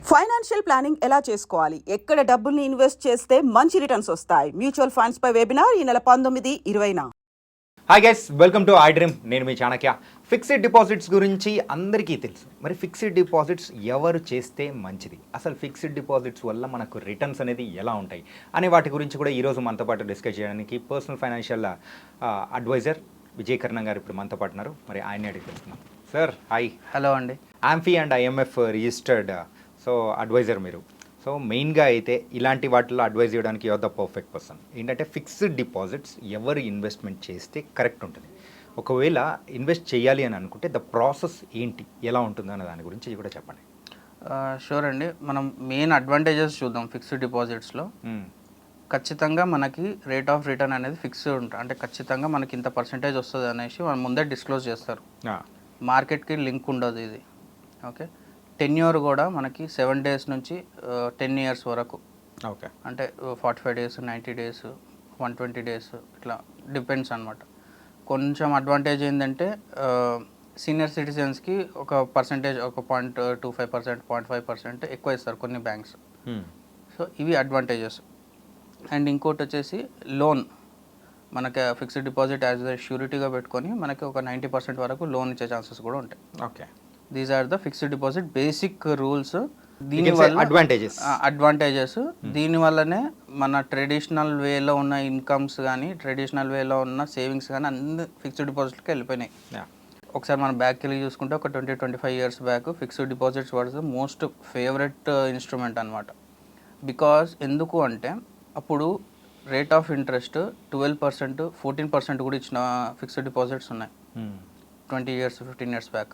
Financial planning ఎలా చేసుకోవాలి, ఎక్కడ డబ్బుల్ని ఇన్వెస్ట్ చేస్తే మంచి రిటర్న్స్ వస్తాయి, మ్యూచువల్ ఫండ్స్ పై వెబినార్ ఈ నెల 19-20న. Hi guys, welcome to I dream. నేను మీ చాణక్య. ఫిక్స్డ్ డిపాజిట్స్ గురించి అందరికీ తెలుసు. మరి ఫిక్స్డ్ డిపాజిట్స్ ఎవరు చేస్తే మంచిది, అసలు ఫిక్స్డ్ డిపాజిట్స్ వల్ల మనకు రిటర్న్స్ అనేది ఎలా ఉంటాయి అనే వాటి గురించి కూడా ఈరోజు మనతో పాటు డిస్కస్ చేయడానికి personal financial advisor Vijay Karna గారు ఇప్పుడు మనతో పాటు ఉన్నారు. మరి ఆయన అడిగి తెలుసుకున్నాం. Sir hi. హలో అండి. AMFI and IMF registered advisor మీరు. సో మెయిన్గా అయితే ఇలాంటి వాటిలో అడ్వైజ్ చేయడానికి యువర్ ద పర్ఫెక్ట్ పర్సన్. ఏంటంటే ఫిక్స్డ్ డిపాజిట్స్ ఎవరు ఇన్వెస్ట్మెంట్ చేస్తే కరెక్ట్ ఉంటుంది, ఒకవేళ ఇన్వెస్ట్ చేయాలి అని అనుకుంటే ద ప్రాసెస్ ఏంటి, ఎలా ఉంటుంది అనే దాని గురించి కూడా చెప్పండి. షూర్ అండి. మనం మెయిన్ అడ్వాంటేజెస్ చూద్దాం. ఫిక్స్డ్ డిపాజిట్స్లో ఖచ్చితంగా మనకి రేట్ ఆఫ్ రిటర్న్ అనేది ఫిక్స్డ్ ఉంటుంది. అంటే ఖచ్చితంగా మనకి ఇంత పర్సెంటేజ్ వస్తుంది అనేసి మనం ముందే డిస్క్లోజ్ చేస్తారు. మార్కెట్కి లింక్ ఉండదు ఇది. ఓకే, టెన్యూర్ కూడా మనకి 7 days నుంచి 10 years వరకు. ఓకే, అంటే 45 days, 90 days, 120 days ఇట్లా డిపెండ్స్ అనమాట. కొంచెం అడ్వాంటేజ్ ఏంటంటే సీనియర్ సిటిజన్స్కి ఒక పర్సెంటేజ్, ఒక 0.25%, 0.5% ఎక్కువ ఇస్తారు కొన్ని బ్యాంక్స్. సో ఇవి అడ్వాంటేజెస్. అండ్ ఇంకోటి వచ్చేసి లోన్. మనకి ఫిక్స్డ్ డిపాజిట్ యాజ్ ద ష్యూరిటీగా పెట్టుకొని మనకి ఒక 90% వరకు లోన్ ఇచ్చే ఛాన్సెస్ కూడా ఉంటాయి. Okay, these are the fixed deposit basic rules. దీనివల్ల అడ్వాంటేజెస్ దీనివల్లనే మన ట్రెడిషనల్ వేలో ఉన్న ఇన్కమ్స్ కానీ, ట్రెడిషనల్ వేలో ఉన్న సేవింగ్స్ కానీ అన్ని ఫిక్స్డ్ డిపాజిట్కి వెళ్ళిపోయినాయి. ఒకసారి మనం బ్యాక్కి వెళ్ళి చూసుకుంటే ఒక 20-25 years back fixed deposits was the most favourite instrument అనమాట. బికాజ్ ఎందుకు అంటే అప్పుడు రేట్ ఆఫ్ ఇంట్రెస్ట్ 12%, 14% కూడా ఇచ్చిన ఫిక్స్డ్ డిపాజిట్స్ ఉన్నాయి 20 years, 15 years బ్యాక్.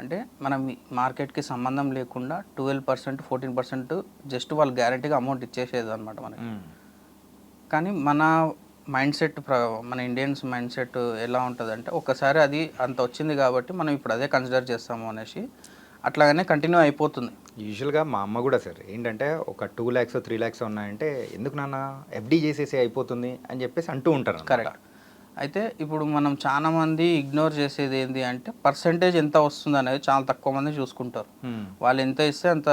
అంటే మనం మార్కెట్కి సంబంధం లేకుండా 12%, 14% జస్ట్ వాళ్ళు గ్యారంటీగా అమౌంట్ ఇచ్చేసేది అనమాట మనకి. కానీ మన మైండ్ సెట్, మన ఇండియన్స్ మైండ్ సెట్ ఎలా ఉంటుంది అంటే ఒకసారి అది అంత వచ్చింది కాబట్టి మనం ఇప్పుడు అదే కన్సిడర్ చేస్తాము అనేసి అట్లాగనే కంటిన్యూ అయిపోతుంది. యూజువల్గా మా అమ్మ కూడా సార్ ఏంటంటే ఒక 2 lakhs, 3 lakhs ఉన్నాయంటే ఎందుకు నాన్న ఎఫ్డీ చేసేసి అయిపోతుంది అని చెప్పేసి అంటూ ఉంటారు. కరెక్ట్. అయితే ఇప్పుడు మనం చాలా మంది ఇగ్నోర్ చేసేది ఏంటి అంటే పర్సంటేజ్ ఎంత వస్తుంది అనేది చాలా తక్కువ మంది చూసుకుంటారు. వాళ్ళు ఎంత ఇస్తే అంత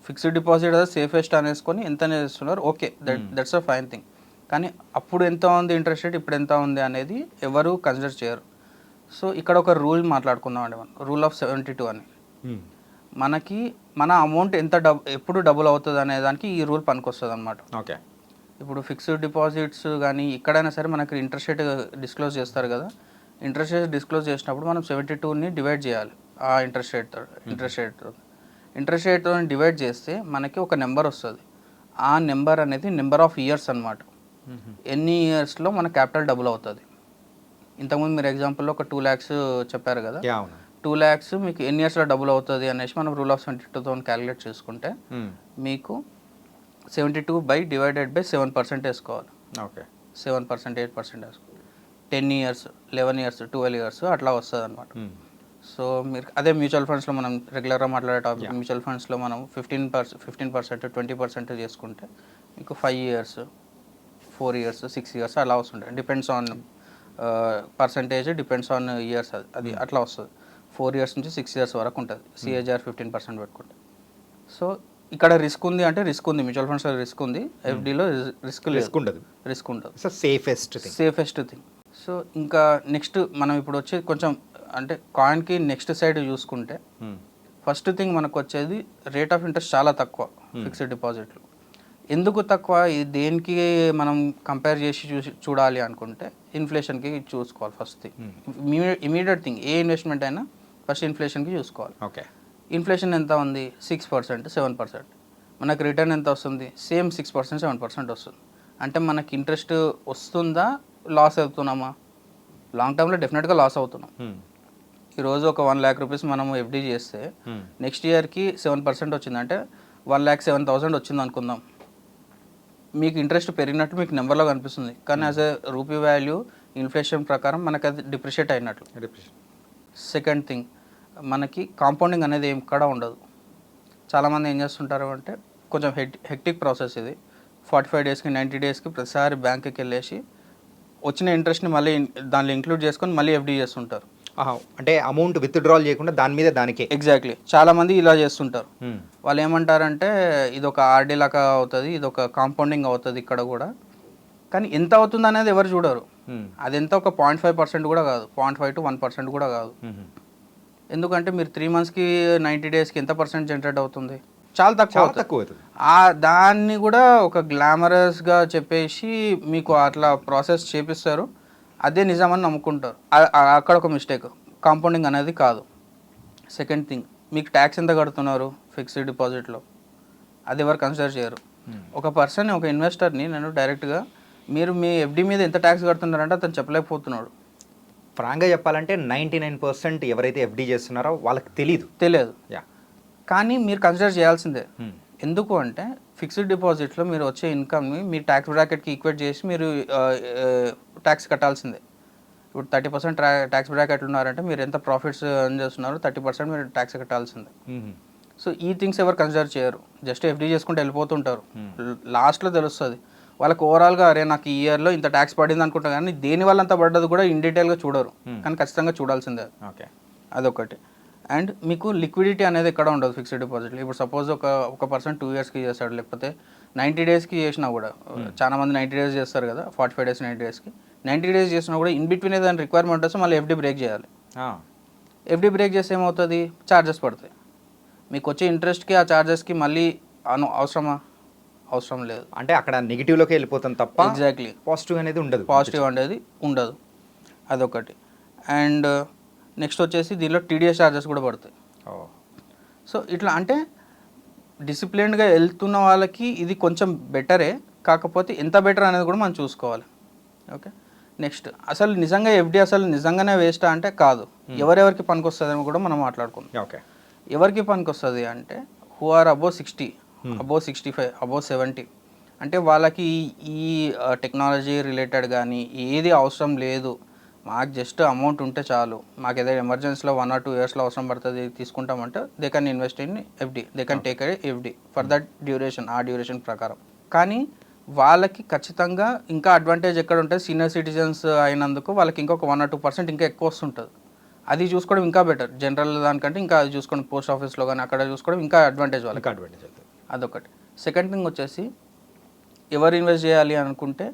ఫిక్స్డ్ డిపాజిట్ అది సేఫెస్ట్ అనేసుకొని ఎంత ఇస్తున్నారు. Okay, that's a fine thing. కానీ అప్పుడు ఎంత ఉంది ఇంట్రెస్ట్ రేట్, ఇప్పుడు ఎంత ఉంది అనేది ఎవరు కన్సిడర్ చేయరు. సో ఇక్కడ ఒక రూల్ మాట్లాడుకుందాం అండి, మనం రూల్ ఆఫ్ 72 అని. మనకి మన అమౌంట్ ఎంత ఎప్పుడు డబుల్ అవుతుంది అనే దానికి ఈ రూల్ పనికొస్తుంది అనమాట. ఓకే, ఇప్పుడు ఫిక్స్డ్ డిపాజిట్స్ కానీ ఎక్కడైనా సరే మనకి ఇంట్రెస్ట్ రేట్ డిస్క్లోజ్ చేస్తారు కదా. ఇంట్రెస్ట్ రేట్ డిస్క్లోజ్ చేసినప్పుడు మనం 72ని డివైడ్ చేయాలి ఆ ఇంట్రెస్ట్ రేట్తో డివైడ్ చేస్తే మనకి ఒక నెంబర్ వస్తుంది. ఆ నెంబర్ అనేది నెంబర్ ఆఫ్ ఇయర్స్ అనమాట. ఎన్ని ఇయర్స్లో మన క్యాపిటల్ డబుల్ అవుతుంది. ఇంతకుముందు మీరు ఎగ్జాంపుల్లో ఒక 2 lakhs చెప్పారు కదా. 2 lakhs మీకు ఎన్ని ఇయర్స్లో డబుల్ అవుతుంది అనేసి మనం రూల్ ఆఫ్ 72తో క్యాలిక్యులేట్ చేసుకుంటే మీకు 72/7% వేసుకోవాలి. ఓకే, 7%, 8% వేసుకోవాలి. 10 years, 11 years, 12 years అట్లా వస్తుంది అనమాట. సో మీరు అదే మ్యూచువల్ ఫండ్స్లో మనం రెగ్యులర్గా మాట్లాడే టాపిక్, మ్యూచువల్ ఫండ్స్లో మనం 15%, 20% చేసుకుంటే మీకు 5 years, 4 years, 6 years అలా వస్తుంటాయి. Depends on percentage, depends on years. అది అట్లా వస్తుంది. 4 years నుంచి 6 years వరకు ఉంటుంది. సిఏజీఆర్ 15% పెట్టుకుంటే. సో ఇక్కడ రిస్క్ ఉంది అంటే రిస్క్ ఉంది, మ్యూచువల్ ఫండ్స్లో రిస్క్ ఉంది, ఎఫ్డీలో రిస్క్ ఉండదు. Safest thing. సో ఇంకా నెక్స్ట్ మనం ఇప్పుడు వచ్చి కొంచెం అంటే కాయిన్కి నెక్స్ట్ సైడ్ చూసుకుంటే ఫస్ట్ థింగ్ మనకు వచ్చేది రేట్ ఆఫ్ ఇంట్రెస్ట్ చాలా తక్కువ ఫిక్స్డ్ డిపాజిట్లు. ఎందుకు తక్కువ, దేనికి మనం కంపేర్ చేసి చూడాలి అనుకుంటే ఇన్ఫ్లేషన్కి చూసుకోవాలి ఫస్ట్ థింగ్. ఇమీడియట్ థింగ్ ఏ ఇన్వెస్ట్మెంట్ అయినా ఫస్ట్ ఇన్ఫ్లేషన్కి చూసుకోవాలి. ఓకే, ఇన్ఫ్లేషన్ ఎంత ఉంది? 6%, 7%. మనకు రిటర్న్ ఎంత వస్తుంది? సేమ్ 6%, 7% వస్తుంది. అంటే మనకి ఇంట్రెస్ట్ వస్తుందా, లాస్ అవుతున్నామా? లాంగ్ టర్మ్లో డెఫినెట్గా లాస్ అవుతున్నాం. ఈరోజు ఒక 1 lakh rupees మనం ఎఫ్డీ చేస్తే నెక్స్ట్ ఇయర్కి 7% వచ్చిందంటే 1,07,000 వచ్చింది అనుకుందాం. మీకు ఇంట్రెస్ట్ పెరిగినట్టు మీకు నెంబర్లో కనిపిస్తుంది, కానీ as a rupee value inflation ప్రకారం మనకు అది డిప్రిషియేట్ అయినట్లు. సెకండ్ థింగ్, మనకి కాంపౌండింగ్ అనేది ఏం కూడా ఉండదు. చాలామంది ఏం చేస్తుంటారు అంటే కొంచెం హెక్టిక్ ప్రాసెస్ ఇది. 45 daysకి 90 daysకి ప్రతిసారి బ్యాంక్కి వెళ్ళేసి వచ్చిన ఇంట్రెస్ట్ని మళ్ళీ దానిలో ఇంక్లూడ్ చేసుకొని మళ్ళీ ఎఫ్డీ చేస్తుంటారు. అంటే అమౌంట్ విత్డ్రాల్ చేయకుండా దాని మీద దానికే. ఎగ్జాక్ట్లీ, చాలా మంది ఇలా చేస్తుంటారు. మ్మ్. వాళ్ళు ఏమంటారంటే ఇది ఒక ఆర్డీ లాగా అవుతుంది, ఇది ఒక కాంపౌండింగ్ అవుతుంది ఇక్కడ కూడా, కానీ ఎంత అవుతుంది అనేది ఎవరు చూడరు. మ్మ్. అది ఎంత ఒక 0.5% కూడా కాదు, 0.5 to 1% కూడా కాదు. మ్మ్. ఎందుకంటే మీరు 3 monthsకి 90 daysకి ఎంత పర్సెంట్ జనరేట్ అవుతుంది? చాలా తక్కువ చాలా అవుతుంది. తక్కువ అవుతుంది. దాన్ని కూడా ఒక గ్లామరస్గా చెప్పేసి మీకు అట్లా ప్రాసెస్ చేపిస్తారు, అదే నిజమని నమ్ముకుంటారు. అక్కడ ఒక మిస్టేక్, కాంపౌండింగ్ అనేది కాదు. సెకండ్ థింగ్, మీకు ట్యాక్స్ ఎంత కడుతున్నారు ఫిక్స్డ్ డిపాజిట్లో, అది ఎవరు కన్సిడర్ చేయరు. ఒక పర్సన్, ఒక ఇన్వెస్టర్ని నేను డైరెక్ట్గా మీరు మీ ఎఫ్డి మీద ఎంత ట్యాక్స్ కడుతున్నారంటే అతను చెప్పలేకపోతున్నాడు. ఫ్రాంక్గా చెప్పాలంటే 99% ఎవరైతే ఎఫ్డి చేస్తున్నారో వాళ్ళకి తెలియదు. యా. కానీ మీరు కన్సిడర్ చేయాల్సిందే. ఎందుకు అంటే ఫిక్స్డ్ డిపాజిట్లో మీరు వచ్చే ఇన్కమ్ని మీ ట్యాక్స్ బ్రాకెట్కి ఈక్వేట్ చేసి మీరు ట్యాక్స్ కట్టాల్సిందే. ఇప్పుడు 30% ట్యాక్స్ బ్రాకెట్లు ఉన్నారంటే మీరు ఎంత ప్రాఫిట్స్ ఎర్న్ చేస్తున్నారో 30% మీరు ట్యాక్స్ కట్టాల్సిందే. సో ఈ థింగ్స్ ఎవరు కన్సిడర్ చేయరు, జస్ట్ ఎఫ్డీ చేసుకుంటూ వెళ్ళిపోతుంటారు. లాస్ట్లో తెలుస్తుంది వాళ్ళకి ఓవరాల్గా, అరే నాకు ఈ ఇయర్లో ఇంత ట్యాక్స్ పడింది అనుకుంటా, కానీ దేని వల్ల అంత పడ్డది కూడా ఇన్ డీటెయిల్గా చూడరు, కానీ ఖచ్చితంగా చూడాల్సిందే. ఓకే, అదొకటి. అండ్ మీకు లిక్విడిటీ అనేది ఎక్కడ ఉండదు ఫిక్స్డ్ డిపాజిట్లో. ఇప్పుడు సపోజ్ ఒక పర్సన్ 2 yearsకి చేస్తాడు, లేకపోతే 90 daysకి చేసినా కూడా, చాలా మంది 90 days చేస్తారు కదా, 45 days 90 daysకి 90 days చేసినా కూడా ఇన్ బిట్వీన్ ఏదైనా రిక్వైర్మెంట్ వస్తే మళ్ళీ ఎఫ్డీ బ్రేక్ చేయాలి. ఎఫ్డీ బ్రేక్ చేస్తే ఏమవుతుంది, ఛార్జెస్ పడతాయి. మీకు వచ్చే ఇంట్రెస్ట్కి ఆ ఛార్జెస్కి మళ్ళీ అవసరం లేదు. అంటే అక్కడ నెగిటివ్లోకి వెళ్ళిపోతాం తప్ప ఎగ్జాక్ట్లీ పాజిటివ్ అనేది ఉండదు. అదొకటి. అండ్ నెక్స్ట్ వచ్చేసి దీనిలో టీడీఎస్ ఛార్జెస్ కూడా పడతాయి. సో ఇట్లా అంటే డిసిప్లిన్డ్గా వెళ్తున్న వాళ్ళకి ఇది కొంచెం బెటరే, కాకపోతే ఎంత బెటర్ అనేది కూడా మనం చూసుకోవాలి. ఓకే, నెక్స్ట్ అసలు నిజంగా ఎఫ్డి అసలు నిజంగానే వేస్టా అంటే కాదు. ఎవరెవరికి పనికి వస్తుంది అని కూడా మనం మాట్లాడుకుందాం. ఓకే, ఎవరికి పనికి వస్తుంది అంటే who are above 60, above 65, above 70, అంటే వాళ్ళకి ఈ టెక్నాలజీ రిలేటెడ్ కానీ ఏది అవసరం లేదు, మాకు జస్ట్ అమౌంట్ ఉంటే చాలు, మాకు ఏదైనా ఎమర్జెన్సీలో 1 or 2 yearsలో అవసరం పడుతుంది తీసుకుంటామంటే they can invest in FD, they can take FD for that duration, ఆ డ్యూరేషన్ ప్రకారం. కానీ వాళ్ళకి ఖచ్చితంగా ఇంకా అడ్వాంటేజ్ ఎక్కడ ఉంటుంది, సీనియర్ సిటిజన్స్ అయినందుకు వాళ్ళకి ఇంకొక 1 or 2% ఇంకా ఎక్కువ వస్తుంటుంది. అది చూసుకోవడం ఇంకా బెటర్, జనరల్ దానికంటే ఇంకా అది చూసుకోవడం, పోస్ట్ ఆఫీస్లో కానీ అక్కడ చూసుకోవడం ఇంకా అడ్వాంటేజ్ వాళ్ళకి. అడ్వాంటేజ్ అవుతుంది. అదొకటి. సెకండ్ థింగ్ వచ్చేసి ఎవరు ఇన్వెస్ట్ చేయాలి అనుకుంటే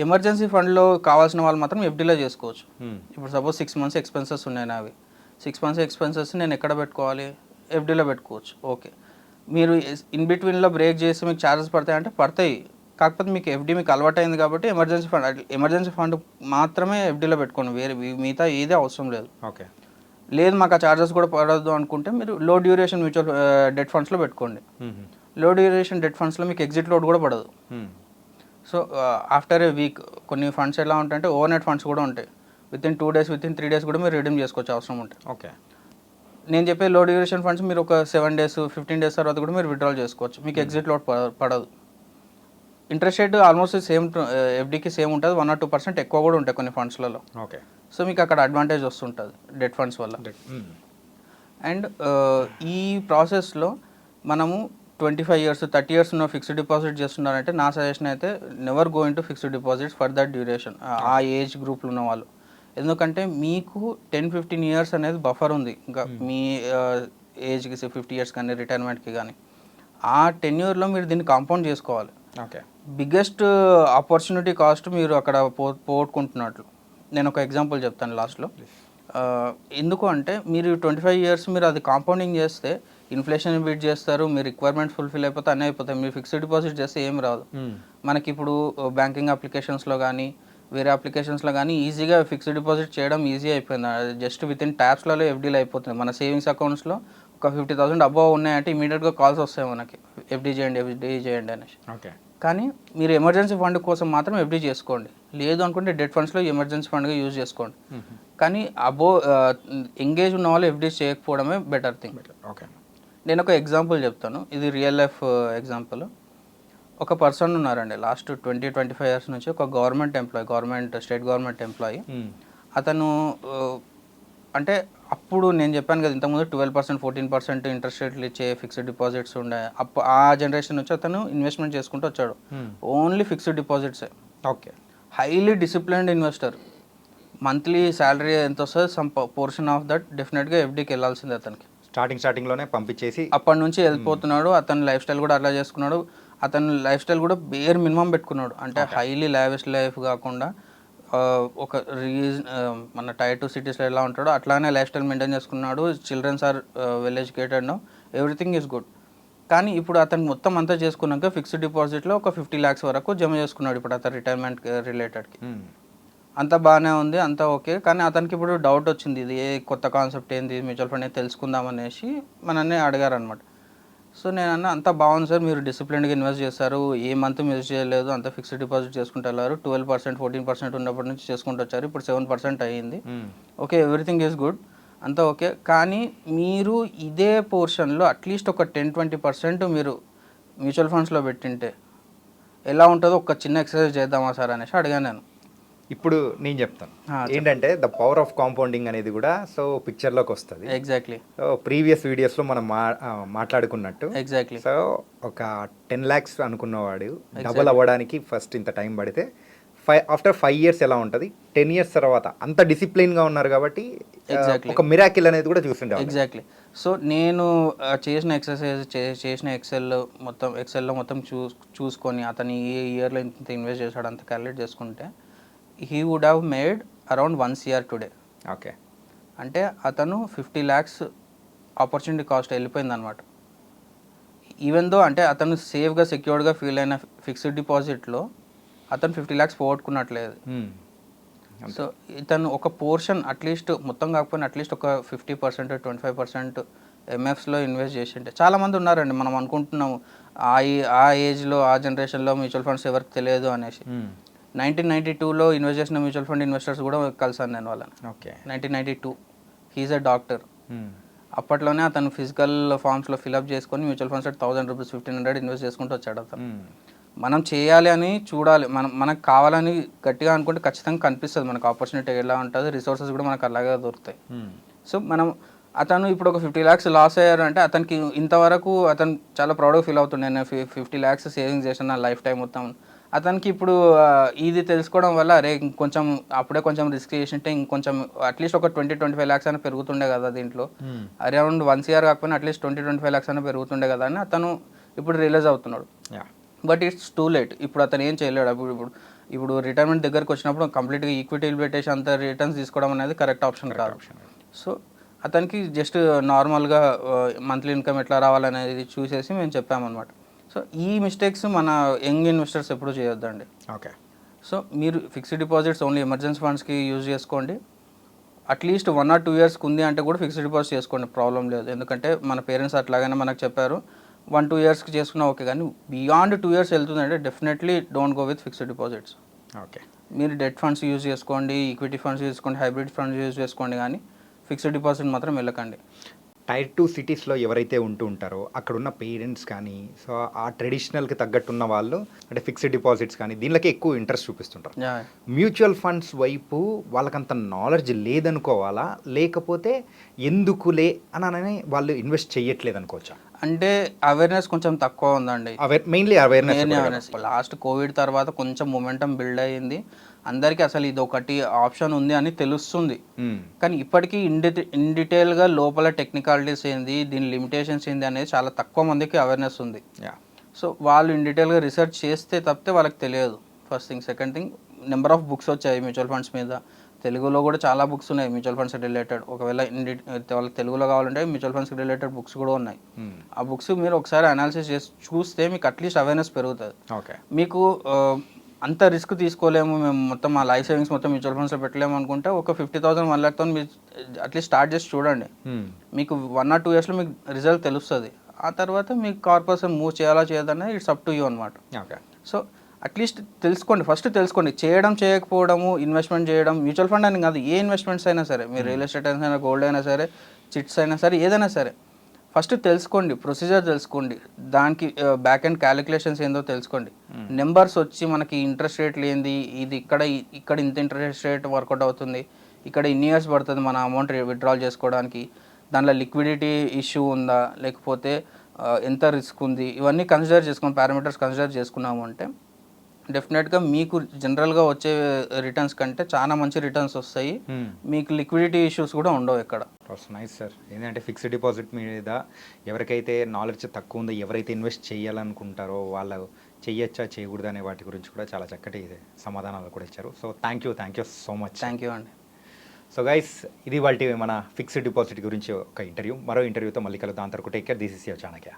ఎమర్జెన్సీ ఫండ్లో కావాల్సిన వాళ్ళు మాత్రం ఎఫ్డీలో చేసుకోవచ్చు. ఇప్పుడు సపోజ్ 6 months ఎక్స్పెన్సెస్ ఉన్నాయి నావి, 6 months ఎక్స్పెన్సెస్ నేను ఎక్కడ పెట్టుకోవాలి, ఎఫ్డీలో పెట్టుకోవచ్చు. ఓకే, మీరు ఇన్ బిట్వీన్లో బ్రేక్ చేసి మీకు ఛార్జెస్ పడతాయంటే పడతాయి, కాకపోతే మీకు ఎఫ్డీ మీకు అలవాటైంది కాబట్టి ఎమర్జెన్సీ ఫండ్ మాత్రమే ఎఫ్డీలో పెట్టుకోండి, వేరే మిగతా ఏదే అవసరం లేదు. ఓకే, లేదు మాకు ఆ ఛార్జెస్ కూడా పడద్దు అనుకుంటే మీరు లో డ్యూరేషన్ మ్యూచువల్ డెట్ ఫండ్స్లో పెట్టుకోండి. లో డ్యూరేషన్ డెట్ ఫండ్స్లో మీకు ఎగ్జిట్ లోడ్ కూడా పడదు. సో ఆఫ్టర్ ఏ వీక్ కొన్ని ఫండ్స్ ఎలా ఉంటాయంటే ఓవర్ నైట్ ఫండ్స్ కూడా ఉంటాయి, వితిన్ 2 days, వితిన్ 3 days కూడా మీరు రిడీమ్ చేసుకోవచ్చు అవసరం ఉంటే. ఓకే, నేను చెప్పే లో డ్యూరేషన్ ఫండ్స్ మీరు ఒక 7 days 15 days తర్వాత కూడా మీరు విత్డ్రాల్ చేసుకోవచ్చు, మీకు ఎగ్జిట్ లోడ్ పడదు. ఇంట్రెస్ట్ రేట్ ఆల్మోస్ట్ సేమ్, ఎఫ్డీకి సేమ్ ఉంటుంది, 1 or 2% ఎక్కువ కూడా ఉంటాయి కొన్ని ఫండ్స్లలో. ఓకే, సో మీకు అక్కడ అడ్వాంటేజ్ వస్తుంటుంది డెట్ ఫండ్స్ వల్ల. అండ్ ఈ ప్రాసెస్లో మనము 25 years 30 years ఉన్న ఫిక్స్డ్ డిపాజిట్ చేస్తున్నారంటే నా సజెషన్ అయితే never go into fixed deposits for that duration, ఆ ఏజ్ గ్రూప్లో ఉన్న వాళ్ళు. ఎందుకంటే మీకు 10-15 years అనేది బఫర్ ఉంది ఇంకా మీ ఏజ్కి 50 years కానీ రిటైర్మెంట్కి కానీ. ఆ టెన్యూర్లో మీరు దీన్ని కాంపౌండ్ చేసుకోవాలి. ఓకే, బిగ్గెస్ట్ ఆపర్చునిటీ కాస్ట్ మీరు అక్కడ పోగొట్టుకుంటున్నట్లు. నేను ఒక ఎగ్జాంపుల్ చెప్తాను లాస్ట్లో. ఎందుకు అంటే మీరు 25 years మీరు అది కాంపౌండింగ్ చేస్తే ఇన్ఫ్లేషన్ బీట్ చేస్తారు, మీ రిక్వైర్మెంట్ ఫుల్ఫిల్ అయిపోతే అన్నీ అయిపోతాయి. మీరు ఫిక్స్డ్ డిపాజిట్ చేస్తే ఏం రాదు. మనకి ఇప్పుడు బ్యాంకింగ్ అప్లికేషన్స్లో కానీ వేరే అప్లికేషన్స్లో కానీ ఈజీగా ఫిక్స్డ్ డిపాజిట్ చేయడం ఈజీ అయిపోయింది. జస్ట్ వితిన్ ట్యాప్స్లలో ఎఫ్డీలు అయిపోతుంది. మన సేవింగ్స్ అకౌంట్స్లో ఒక 50,000 అబవ్ ఉన్నాయంటే ఇమీడియట్గా కాల్స్ వస్తాయి మనకి, ఎఫ్డీ చేయండి అనేసి. ఓకే, కానీ మీరు ఎమర్జెన్సీ ఫండ్ కోసం మాత్రం ఎఫ్డీ చేసుకోండి, లేదు అనుకుంటే డెట్ ఫండ్స్లో ఎమర్జెన్సీ ఫండ్గా యూజ్ చేసుకోండి. కానీ ఎంగేజ్ ఉన్న వాళ్ళు ఎఫ్డీ చేయకపోవడమే బెటర్ థింగ్. ఓకే, నేను ఒక ఎగ్జాంపుల్ చెప్తాను, ఇది రియల్ లైఫ్ ఎగ్జాంపుల్. ఒక పర్సన్ ఉన్నారండి లాస్ట్ 20-25 years నుంచి, ఒక స్టేట్ గవర్నమెంట్ ఎంప్లాయీ. అతను అంటే అప్పుడు నేను చెప్పాను కదా ఇంతకుముందు 12% 14% ఇంట్రెస్ట్ రేట్లు ఇచ్చే ఫిక్స్డ్ డిపాజిట్స్ ఉండే, ఆ జనరేషన్ నుంచి అతను ఇన్వెస్ట్మెంట్ చేసుకుంటూ వచ్చాడు. ఓన్లీ ఫిక్స్డ్ డిపాజిట్సే. Okay, highly disciplined investor. Monthly salary ఎంత వస్తుంది సమ్ పోర్షన్ ఆఫ్ దట్ డెఫినెట్గా ఎఫ్డీకి వెళ్ళాల్సిందే అతనికి. స్టార్టింగ్లోనే పంపించేసి అప్పటి నుంచి వెళ్ళిపోతున్నాడు. అతని లైఫ్ స్టైల్ కూడా అట్లా చేసుకున్నాడు. అతని లైఫ్ స్టైల్ కూడా బేర్ మినిమం పెట్టుకున్నాడు. అంటే హైలీ లావిష్ లైఫ్ కాకుండా ఒక మన టైర్ 2 సిటీస్లో ఎలా ఉంటాడో అట్లానే లైఫ్ స్టైల్ మెయింటైన్ చేసుకున్నాడు. Childrens are well educated now, everything is good. కానీ ఇప్పుడు అతను మొత్తం అంతా చేసుకున్నాక ఫిక్స్డ్ డిపాజిట్లో ఒక 50 lakhs వరకు జమ చేసుకున్నాడు ఇప్పుడు అతను రిటైర్మెంట్ రిలేటెడ్కి. అంతా బాగానే ఉంది, అంతా ఓకే. కానీ అతనికి ఇప్పుడు డౌట్ వచ్చింది, ఇది ఏ కొత్త కాన్సెప్ట్ ఏంది మ్యూచువల్ ఫండ్ తెలుసుకుందాం అనేసి మనల్ని అడిగారు అనమాట. సో నేను అన్న అంతా బాగుంది సార్, మీరు డిసిప్లిన్గా ఇన్వెస్ట్ చేస్తారు, ఏ మంత్ మిస్ చేయలేదు, అంత ఫిక్స్డ్ డిపాజిట్ చేసుకుంటూ వెళ్ళారు. 12% 14% ఉన్నప్పటి నుంచి చేసుకుంటూ వచ్చారు, ఇప్పుడు 7% అయ్యింది. ఓకే, ఎవ్రీథింగ్ ఈజ్ గుడ్, అంతా ఓకే. కానీ మీరు ఇదే పోర్షన్లో అట్లీస్ట్ ఒక 10-20% మీరు మ్యూచువల్ ఫండ్స్లో పెట్టింటే ఎలా ఉంటుందో ఒక చిన్న ఎక్సర్సైజ్ చేద్దామా సార్ అనేసి అడిగాను నేను. ఇప్పుడు నేను చెప్తాను ఏంటంటే ద పవర్ ఆఫ్ కాంపౌండింగ్ అనేది కూడా సో పిక్చర్లోకి వస్తుంది. ఎగ్జాక్ట్లీ. సో ప్రీవియస్ వీడియోస్లో మనం మాట్లాడుకున్నట్టు ఎగ్జాక్ట్లీ. సో ఒక 10 lakhs అనుకున్నవాడు డబుల్ అవ్వడానికి ఫస్ట్ ఇంత టైం పడితే ఆఫ్టర్ 5 years ఎలా ఉంటుంది, 10 years తర్వాత అంత డిసిప్లిన్గా ఉన్నారు కాబట్టి ఒక మిరాకిల్ అనేది కూడా చూస్తుంటాం. ఎగ్జాక్ట్లీ. సో నేను చేసిన ఎక్సర్సైజ్ చేసిన ఎక్సెల్లో మొత్తం చూసుకొని అతను ఏ ఇయర్లో ఇంత ఇన్వెస్ట్ చేశాడు అంత క్యాలిక్యులేట్ చేసుకుంటే he would have made around 1 crore today. Okay, అంటే అతను 50 lakhs ఆపర్చునిటీ కాస్ట్ వెళ్ళిపోయింది అనమాట. ఈవెన్ దో అంటే అతను సేఫ్గా సెక్యూర్డ్గా ఫీల్ అయిన ఫిక్స్డ్ డిపాజిట్లో అతను 50 lakhs పోగొట్టుకున్నట్లేదు. సో ఇతను ఒక పోర్షన్ అట్లీస్ట్ మొత్తం కాకపోయినా అట్లీస్ట్ ఒక 50% 25% ఎంఎఫ్స్లో ఇన్వెస్ట్ చేసి ఉంటే చాలామంది ఉన్నారండి. మనం అనుకుంటున్నాము ఆ ఏజ్లో ఆ జనరేషన్లో మ్యూచువల్ ఫండ్స్ ఎవరికి తెలియదు అనేసి. 1992లో ఇన్వెస్ట్ చేసిన మ్యూచువల్ ఫండ్ ఇన్వెస్టర్స్ కూడా కలిసాను నేను వాళ్ళని. Okay, 1992 he's a doctor. అప్పట్లోనే అతను ఫిజికల్ ఫామ్స్లో ఫిల్అప్ చేసుకొని మ్యూచువల్ ఫండ్స్ 1000 rupees 1500 ఇన్వెస్ట్ చేసుకుంటూ వచ్చాడు అతను. మనం చేయాలి అని చూడాలి, మనకు కావాలని గట్టిగా అనుకుంటే ఖచ్చితంగా కనిపిస్తుంది మనకు ఆపర్చునిటీ ఎలా ఉంటుంది, రిసోర్సెస్ కూడా మనకు అలాగే దొరుకుతాయి. సో అతను ఇప్పుడు ఒక 50 lakhs లాస్ అయ్యారు అంటే అతనికి ఇంతవరకు అతను చాలా ప్రౌడ్గా ఫీల్ అవుతుండే, నేను 50 lakhs సేవింగ్స్ చేశాను నా లైఫ్ టైం మొత్తం. అతనికి ఇప్పుడు ఇది తెలుసుకోవడం వల్ల అరే ఇంకొంచెం అప్పుడే కొంచెం రిస్క్ చేసింటే ఇంకొంచెం అట్లీస్ట్ ఒక 20-25 lakhs అయినా పెరుగుతుండే కదా దీంట్లో, అరౌండ్ 1 crore కాకపోయినా అట్లీస్ట్ 20-25 lakhs అయినా పెరుగుతుండే కదా అని అతను ఇప్పుడు రియలైజ్ అవుతున్నాడు. But it's too late. ఇప్పుడు అతను ఏం చేయలేడు. ఇప్పుడు రిటైర్మెంట్ దగ్గరకు వచ్చినప్పుడు కంప్లీట్గా ఈక్విటీలు పెట్టేసి అంత రిటర్న్స్ తీసుకోవడం అనేది కరెక్ట్ ఆప్షన్ కాదు. సో అతనికి జస్ట్ నార్మల్గా మంత్లీ ఇన్కమ్ ఎట్లా రావాలనేది చూసేసి మేము చెప్పామన్నమాట. సో ఈ మిస్టేక్స్ మన యంగ్ ఇన్వెస్టర్స్ ఎప్పుడు చేయొద్దండి. ఓకే, సో మీరు ఫిక్స్డ్ డిపాజిట్స్ ఓన్లీ ఎమర్జెన్సీ ఫండ్స్కి యూజ్ చేసుకోండి. అట్లీస్ట్ 1 or 2 years ఉంది అంటే కూడా ఫిక్స్డ్ డిపాజిట్ చేసుకోండి, ప్రాబ్లం లేదు. ఎందుకంటే మన పేరెంట్స్ అట్లాగైనా మనకు చెప్పారు 1-2 yearsకి చేసుకున్నా ఓకే. కానీ బియాండ్ 2 years వెళ్తుందంటే definitely don't go with fixed deposits. Okay, మీరు డెట్ ఫండ్స్ యూజ్ చేసుకోండి, ఈక్విటీ ఫండ్స్ యూజ్ చేసుకోండి, హైబ్రిడ్ ఫండ్స్ యూజ్ చేసుకోండి, కానీ ఫిక్స్డ్ డిపాజిట్ మాత్రం వెళ్ళకండి. టైర్ 2 సిటీస్లో ఎవరైతే ఉంటారో అక్కడున్న పేరెంట్స్ కానీ సో ఆ ట్రెడిషనల్కి తగ్గట్టున్న వాళ్ళు అంటే ఫిక్స్డ్ డిపాజిట్స్ కానీ దీనిలోకి ఎక్కువ ఇంట్రెస్ట్ చూపిస్తుంటారు. మ్యూచువల్ ఫండ్స్ వైపు వాళ్ళకంత నాలెడ్జ్ లేదనుకోవాలా, లేకపోతే ఎందుకులే అని వాళ్ళు ఇన్వెస్ట్ చేయట్లేదు అనుకోవచ్చా? అంటే అవేర్నెస్ కొంచెం తక్కువ ఉందండి. Mainly awareness. లాస్ట్ కోవిడ్ తర్వాత కొంచెం మొమెంటం బిల్డ్ అయ్యింది, అందరికీ అసలు ఇది ఒకటి ఆప్షన్ ఉంది అని తెలుస్తుంది. కానీ ఇప్పటికీ ఇన్ డీటెయిల్గా లోపల టెక్నికాలిటీస్ ఏంది, దీని లిమిటేషన్స్ ఏంది అనేది చాలా తక్కువ మందికి అవేర్నెస్ ఉంది. సో వాళ్ళు ఇన్ డీటెయిల్గా రీసెర్చ్ చేస్తే తప్పితే వాళ్ళకి తెలియదు. First thing. Second thing, number of books వచ్చాయి మ్యూచువల్ ఫండ్స్ మీద. తెలుగులో కూడా చాలా బుక్స్ ఉన్నాయి మ్యూచువల్ ఫండ్స్ రిలేటెడ్. ఒకవేళ వాళ్ళకి తెలుగులో కావాలంటే మ్యూచువల్ ఫండ్స్ రిలేటెడ్ బుక్స్ కూడా ఉన్నాయి. ఆ బుక్స్ మీరు ఒకసారి అనాలిసిస్ చేసి చూస్తే మీకు అట్లీస్ట్ అవేర్నెస్ పెరుగుతుంది. మీకు అంత రిస్క్ తీసుకోలేము, మేము మొత్తం మా లైఫ్ సేవింగ్స్ మొత్తం మ్యూచువల్ ఫండ్స్లో పెట్టలేము అనుకుంటే ఒక 50,000 1 lakhతో మీరు అట్లీస్ట్ స్టార్ట్ చేసి చూడండి. మీకు 1 or 2 yearsలో మీకు రిజల్ట్ తెలుస్తుంది. ఆ తర్వాత మీకు కార్పొరేషన్ మూవ్ చేయాలా చేయదనేది ఇట్స్ అప్ టు యూ అనమాట. సో అట్లీస్ట్ తెలుసుకోండి, ఫస్ట్ తెలుసుకోండి. చేయడం చేయకపోవడము, ఇన్వెస్ట్మెంట్ చేయడం, మ్యూచువల్ ఫండ్ అని కాదు, ఏ ఇన్వెస్ట్మెంట్స్ అయినా సరే, మీరు రియల్ ఎస్టేట్ అయినా, గోల్డ్ అయినా సరే, చిట్స్ అయినా సరే, ఏదైనా సరే ఫస్ట్ తెలుసుకోండి, ప్రొసీజర్ తెలుసుకోండి, దానికి బ్యాక్ అండ్ క్యాలిక్యులేషన్స్ ఏందో తెలుసుకోండి. నెంబర్స్ వచ్చి మనకి ఇంట్రెస్ట్ రేట్లు ఏంది, ఇది ఇక్కడ ఇంత ఇంట్రెస్ట్ రేట్ వర్కౌట్ అవుతుంది, ఇక్కడ ఇన్ని ఇయర్స్ పడుతుంది మన అమౌంట్ విత్డ్రాల్ చేసుకోవడానికి, దాంట్లో లిక్విడిటీ ఇష్యూ ఉందా, లేకపోతే ఎంత రిస్క్ ఉంది, ఇవన్నీ కన్సిడర్ చేసుకుని పారామీటర్స్ కన్సిడర్ చేసుకున్నాము అంటే డెఫినెట్గా మీకు జనరల్గా వచ్చే రిటర్న్స్ కంటే చాలా మంచి రిటర్న్స్ వస్తాయి. మీకు లిక్విడిటీ ఇష్యూస్ కూడా ఉండవు ఎక్కడ. Nice sir. ఏంటంటే ఫిక్స్డ్ డిపాజిట్ మీద ఎవరికైతే నాలెడ్జ్ తక్కువ ఉందో, ఎవరైతే ఇన్వెస్ట్ చేయాలనుకుంటారో వాళ్ళు చేయొచ్చా చేయకూడదు అనే వాటి గురించి కూడా చాలా చక్కటి సమాధానాలు కూడా ఇచ్చారు. So thank you so much. Thank you అండి. సో గైస్, ఇది వాళ్ళ మన ఫిక్స్డ్ డిపాజిట్ గురించి ఒక ఇంటర్వ్యూ. మరో ఇంటర్వ్యూతో మళ్ళీ కలుద్దాం. అంతవరకు take care. This is your Chanakya.